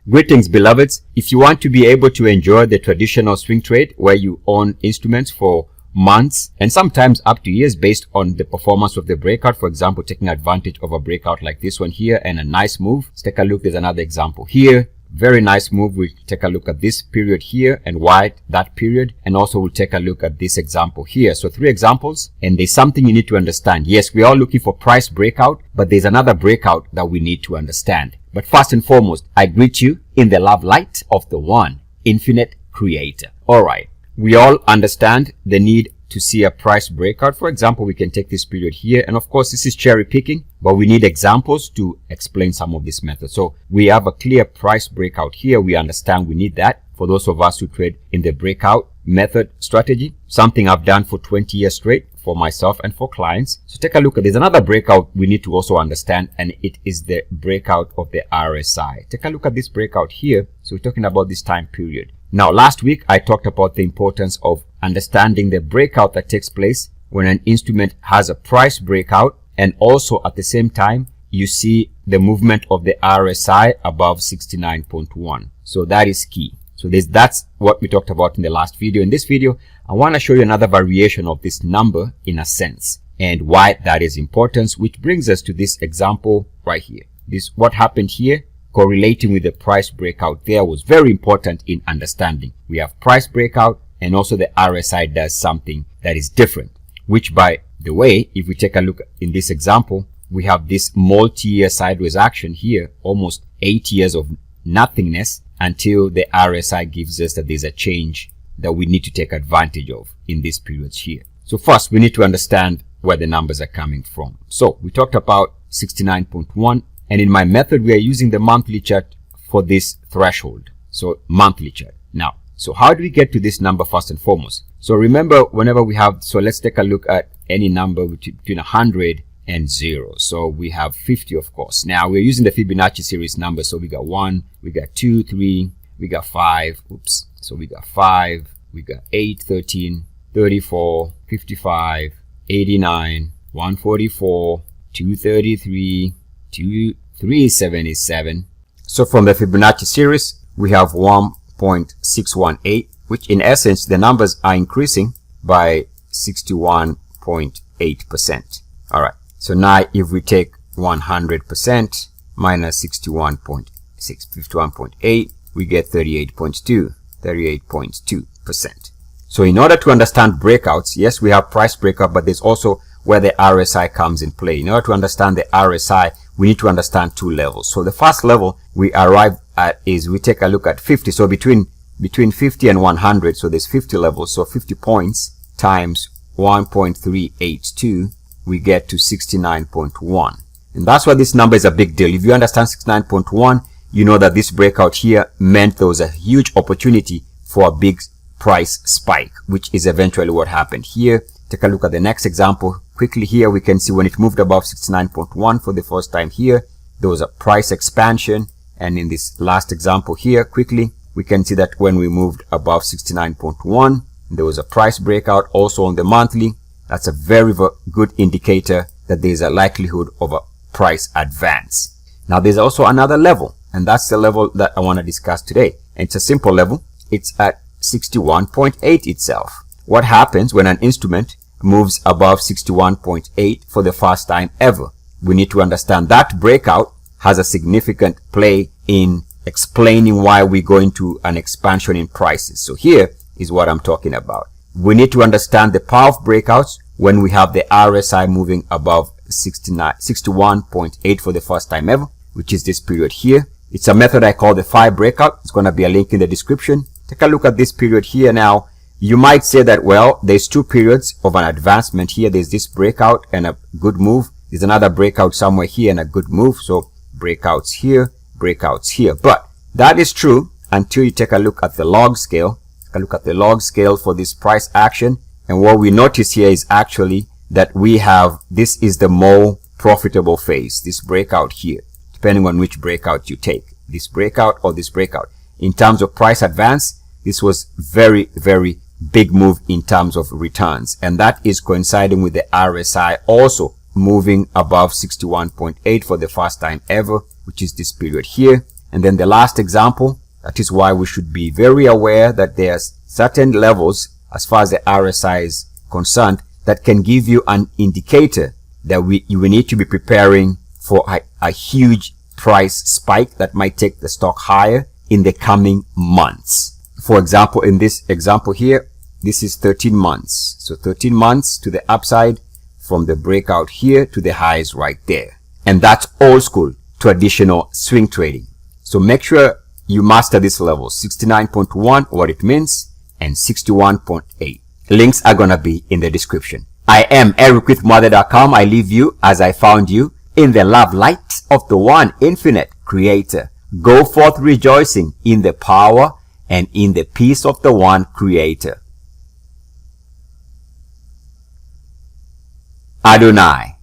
Greetings, beloveds. If you want to be able to enjoy the traditional swing trade where you own instruments for months and sometimes up to years based on the performance of the breakout, for example, taking advantage of a breakout like this one here and a nice move. Let's take a look. There's another example here. Very nice move. We'll take a look at this period here and why that period. And also we'll take a look at this example here. So 3 examples, and there's something you need to understand. Yes, we are looking for price breakout, but there's another breakout that we need to understand. But first and foremost, I greet you in the love light of the one infinite creator. All right. We all understand the need to see a price breakout. For example, we can take this period here. And of course, this is cherry picking, but we need examples to explain some of this method. So we have a clear price breakout here. We understand we need that for those of us who trade in the breakout method strategy, something I've done for 20 years straight for myself and for clients. So take a look at this. Another breakout we need to also understand, and it is the breakout of the RSI. Take a look at this breakout here. So we're talking about this time period. Now, last week, I talked about the importance of understanding the breakout that takes place when an instrument has a price breakout, and also at the same time, you see the movement of the RSI above 69.1. So that is key. So that's what we talked about in the last video. In this video, I want to show you another variation of this number in a sense and why that is important, which brings us to this example right here. This, what happened here, correlating with the price breakout there, was very important in understanding. We have price breakout and also the RSI does something that is different, which by the way, if we take a look in this example, we have this multi-year sideways action here, almost 8 years of nothingness until the RSI gives us that there's a change that we need to take advantage of in these periods here. So first, we need to understand where the numbers are coming from. So we talked about 69.1. And in my method, we are using the monthly chart for this threshold. So monthly chart. Now, so how do we get to this number first and foremost? So remember, whenever we have, so let's take a look at any number between 100 and 0. So we have 50, of course. Now we're using the Fibonacci series number. So we got 1, we got 2, 3, we got 5. Oops. So we got 5, we got 8, 13, 34, 55, 89, 144, 233, 377. So from the Fibonacci series, we have 1.618, which in essence, the numbers are increasing by 61.8%. All right. So now if we take 100% minus 51.8, we get 38.2%. So in order to understand breakouts, yes, we have price breakout, but there's also where the RSI comes in play. In order to understand the RSI, we need to understand 2 levels. So the first level we arrive at is we take a look at 50. So between 50 and 100, so there's 50 levels. So 50 points times 1.382, we get to 69.1. And that's why this number is a big deal. If you understand 69.1, you know that this breakout here meant there was a huge opportunity for a big price spike, which is eventually what happened here. Take a look at the next example. Quickly here, we can see when it moved above 69.1 for the first time here, there was a price expansion. And in this last example here, quickly, we can see that when we moved above 69.1, there was a price breakout also on the monthly. That's a very, very good indicator that there's a likelihood of a price advance. Now, there's also another level, and that's the level that I want to discuss today. And it's a simple level. It's at 61.8 itself. What happens when an instrument moves above 61.8 for the first time ever? We need to understand that breakout has a significant play in explaining why we go into an expansion in prices. So here is what I'm talking about. We need to understand the power of breakouts when we have the RSI moving above 61.8 for the first time ever, which is this period here. It's a method I call the 5 breakout. It's going to be a link in the description. Take a look at this period here now. You might say that, well, there's 2 periods of an advancement here. There's this breakout and a good move. There's another breakout somewhere here and a good move. So breakouts here, breakouts here. But that is true until you take a look at the log scale. Take a look at the log scale for this price action. And what we notice here is actually that we have, this is the more profitable phase, this breakout here, depending on which breakout you take, this breakout or this breakout. In terms of price advance, this was very, very big move in terms of returns. And that is coinciding with the RSI also moving above 61.8 for the first time ever, which is this period here. And then the last example, that is why we should be very aware that there's certain levels as far as the RSI is concerned that can give you an indicator that you will need to be preparing for a huge price spike that might take the stock higher in the coming months. For example, in this example here, this is 13 months. So 13 months to the upside from the breakout here to the highs right there. And that's old school traditional swing trading. So make sure you master this level, 69.1, what it means, and 61.8. Links are gonna be in the description. I am Eric with Mother.com. I leave you as I found you in the love light of the one infinite creator. Go forth rejoicing in the power and in the peace of the one creator. Adonai.